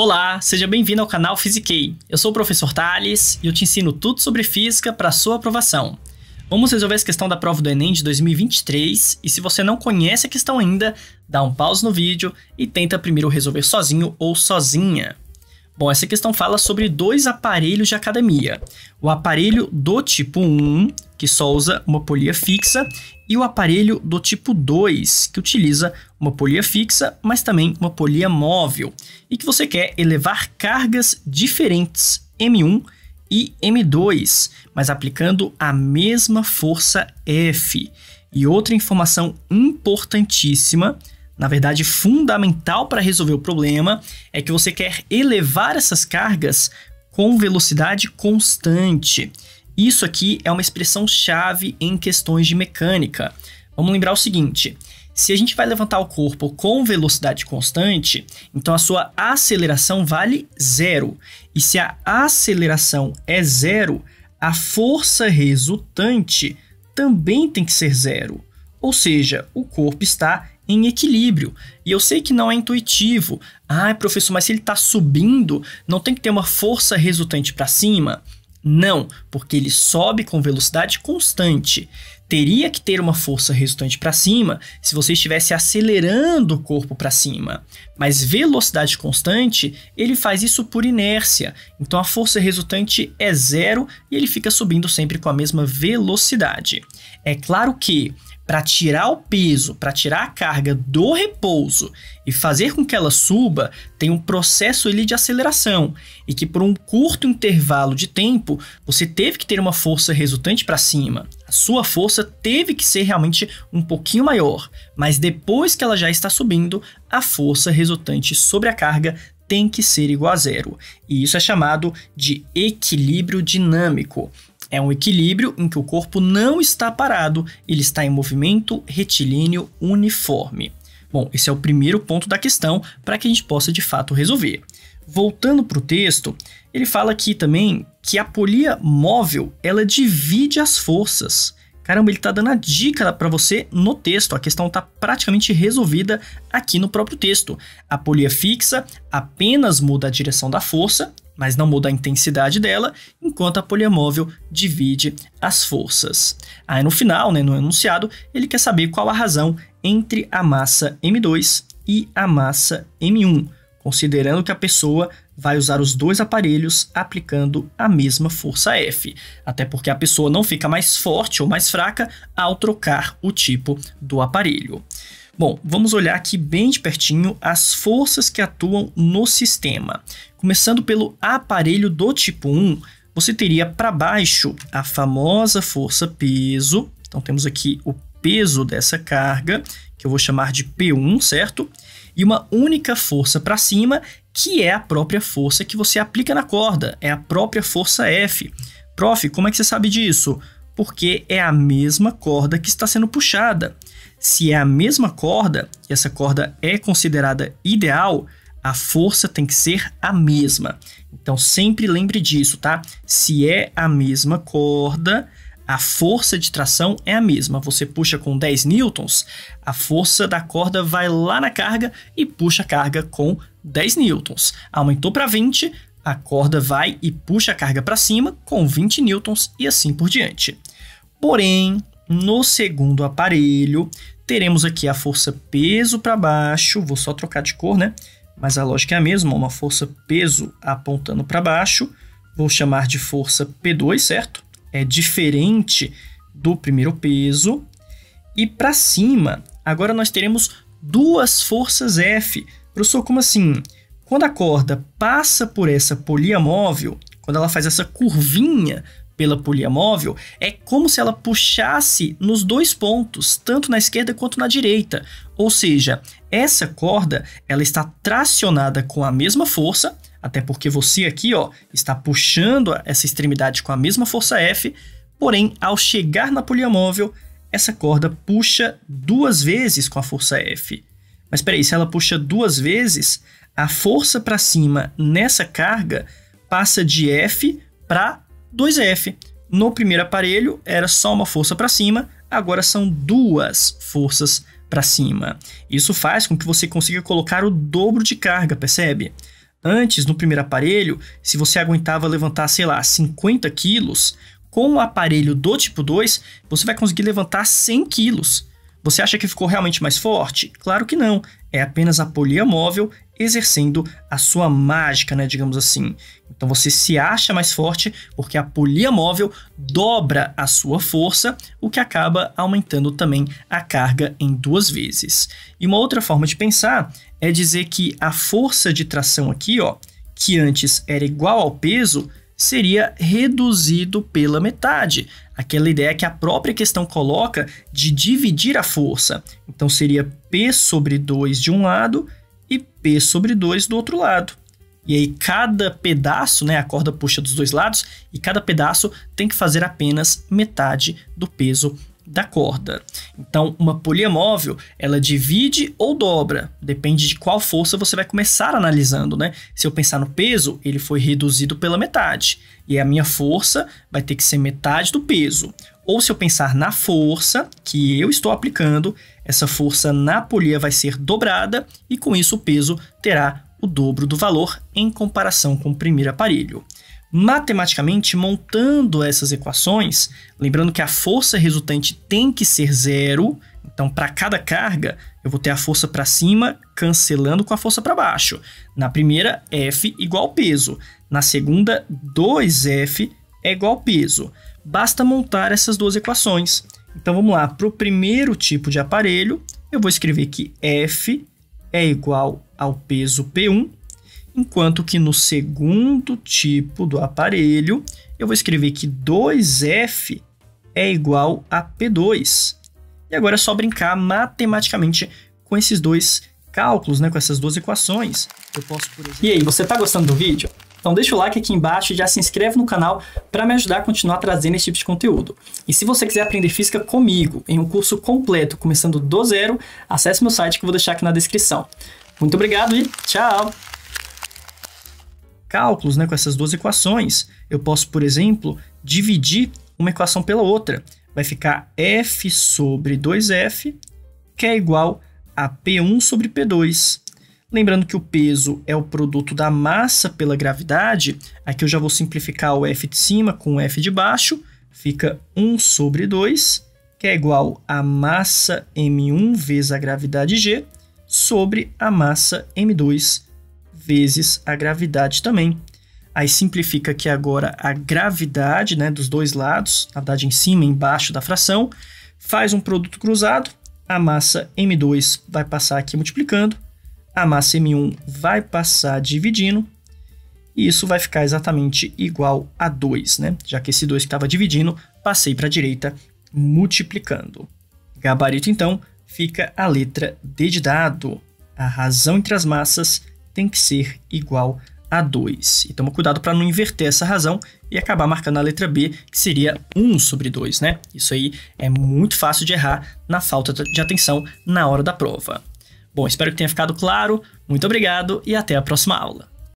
Olá, seja bem-vindo ao canal Physiquei. Eu sou o professor Thales e eu te ensino tudo sobre física para sua aprovação. Vamos resolver essa questão da prova do Enem de 2023 e se você não conhece a questão ainda, dá um pause no vídeo e tenta primeiro resolver sozinho ou sozinha. Bom, essa questão fala sobre dois aparelhos de academia. O aparelho do tipo 1, que só usa uma polia fixa, e o aparelho do tipo 2, que utiliza uma polia fixa, mas também uma polia móvel, e que você quer elevar cargas diferentes, M1 e M2, mas aplicando a mesma força F. E outra informação importantíssima, na verdade fundamental para resolver o problema, é que você quer elevar essas cargas com velocidade constante. Isso aqui é uma expressão-chave em questões de mecânica. Vamos lembrar o seguinte: se a gente vai levantar o corpo com velocidade constante, então a sua aceleração vale zero. E se a aceleração é zero, a força resultante também tem que ser zero. Ou seja, o corpo está em equilíbrio. E eu sei que não é intuitivo. Ah, professor, mas se ele está subindo, não tem que ter uma força resultante para cima? Não, porque ele sobe com velocidade constante. Teria que ter uma força resultante para cima se você estivesse acelerando o corpo para cima. Mas velocidade constante, ele faz isso por inércia. Então a força resultante é zero e ele fica subindo sempre com a mesma velocidade. É claro que para tirar o peso, para tirar a carga do repouso e fazer com que ela suba, tem um processo ali de aceleração e que por um curto intervalo de tempo você teve que ter uma força resultante para cima. A sua força teve que ser realmente um pouquinho maior, mas depois que ela já está subindo, a força resultante sobre a carga tem que ser igual a zero. E isso é chamado de equilíbrio dinâmico. É um equilíbrio em que o corpo não está parado, ele está em movimento retilíneo uniforme. Bom, esse é o primeiro ponto da questão para que a gente possa de fato resolver. Voltando para o texto, ele fala aqui também que a polia móvel, ela divide as forças. Caramba, ele está dando a dica para você no texto, a questão está praticamente resolvida aqui no próprio texto. A polia fixa apenas muda a direção da força, mas não muda a intensidade dela, enquanto a polia móvel divide as forças. Aí no final, no enunciado, ele quer saber qual a razão entre a massa M2 e a massa M1, considerando que a pessoa vai usar os dois aparelhos aplicando a mesma força F, até porque a pessoa não fica mais forte ou mais fraca ao trocar o tipo do aparelho. Bom, vamos olhar aqui bem de pertinho as forças que atuam no sistema. Começando pelo aparelho do tipo 1, você teria para baixo a famosa força peso. Então temos aqui o peso dessa carga, que eu vou chamar de P1, certo? E uma única força para cima, que é a própria força que você aplica na corda, é a própria força F. Prof, como é que você sabe disso? Porque é a mesma corda que está sendo puxada. Se é a mesma corda, e essa corda é considerada ideal, a força tem que ser a mesma. Então sempre lembre disso, tá? Se é a mesma corda, a força de tração é a mesma. Você puxa com 10 newtons, a força da corda vai lá na carga e puxa a carga com 10 newtons. Aumentou para 20, a corda vai e puxa a carga para cima com 20 newtons e assim por diante. Porém, no segundo aparelho, teremos aqui a força peso para baixo. Vou só trocar de cor, né? Mas a lógica é a mesma, uma força peso apontando para baixo. Vou chamar de força P2, certo? É diferente do primeiro peso. E para cima, agora nós teremos duas forças F. Professor, como assim? Quando a corda passa por essa polia móvel, quando ela faz essa curvinha pela polia móvel, é como se ela puxasse nos dois pontos, tanto na esquerda quanto na direita. Ou seja, essa corda ela está tracionada com a mesma força, até porque você aqui está puxando essa extremidade com a mesma força F, porém, ao chegar na polia móvel, essa corda puxa duas vezes com a força F. Mas espera aí, se ela puxa duas vezes, a força para cima nessa carga passa de F para 2F. No primeiro aparelho era só uma força para cima, agora são duas forças para cima. Isso faz com que você consiga colocar o dobro de carga, percebe? Antes, no primeiro aparelho, se você aguentava levantar, sei lá, 50 quilos, com o aparelho do tipo 2, você vai conseguir levantar 100 quilos. Você acha que ficou realmente mais forte? Claro que não. É apenas a polia móvel exercendo a sua mágica, né, digamos assim. Então você se acha mais forte porque a polia móvel dobra a sua força, o que acaba aumentando também a carga em 2 vezes. E uma outra forma de pensar é dizer que a força de tração aqui, ó, que antes era igual ao peso, seria reduzido pela metade. Aquela ideia que a própria questão coloca de dividir a força. Então seria P sobre 2 de um lado e P sobre 2 do outro lado. E aí cada pedaço, né, a corda puxa dos dois lados, e cada pedaço tem que fazer apenas metade do peso da corda. Então, uma polia móvel, ela divide ou dobra, depende de qual força você vai começar analisando, né? Se eu pensar no peso, ele foi reduzido pela metade, e a minha força vai ter que ser metade do peso. Ou se eu pensar na força que eu estou aplicando, essa força na polia vai ser dobrada, e com isso o peso terá o dobro do valor em comparação com o primeiro aparelho. Matematicamente, montando essas equações, lembrando que a força resultante tem que ser zero, então para cada carga eu vou ter a força para cima cancelando com a força para baixo. Na primeira, F igual peso. Na segunda, 2F é igual peso. Basta montar essas duas equações. Então vamos lá, para o primeiro tipo de aparelho, eu vou escrever que F é igual ao peso P1, enquanto que no segundo tipo do aparelho, eu vou escrever que 2F é igual a P2. E agora é só brincar matematicamente com esses dois cálculos, né, com essas duas equações. Eu posso, por exemplo... E aí, você está gostando do vídeo? Então deixa o like aqui embaixo e já se inscreve no canal para me ajudar a continuar trazendo esse tipo de conteúdo. E se você quiser aprender física comigo em um curso completo, começando do zero, acesse meu site que eu vou deixar aqui na descrição. Muito obrigado e tchau! Cálculos, né, com essas duas equações, eu posso, por exemplo, dividir uma equação pela outra. Vai ficar F sobre 2F, que é igual a P1 sobre P2. Lembrando que o peso é o produto da massa pela gravidade, aqui eu já vou simplificar o F de cima com o F de baixo, fica 1 sobre 2, que é igual a massa M1 vezes a gravidade G, sobre a massa M2 vezes a gravidade também. Aí simplifica que agora a gravidade, né, dos dois lados, na verdade em cima e embaixo da fração, faz um produto cruzado, a massa M2 vai passar aqui multiplicando, a massa M1 vai passar dividindo, e isso vai ficar exatamente igual a 2, né? Já que esse 2 que estava dividindo, passei para a direita multiplicando. Gabarito, então, fica a letra D de dado. A razão entre as massas tem que ser igual a 2. E toma cuidado para não inverter essa razão e acabar marcando a letra B, que seria 1 sobre 2, né? Isso aí é muito fácil de errar na falta de atenção na hora da prova. Bom, espero que tenha ficado claro. Muito obrigado e até a próxima aula.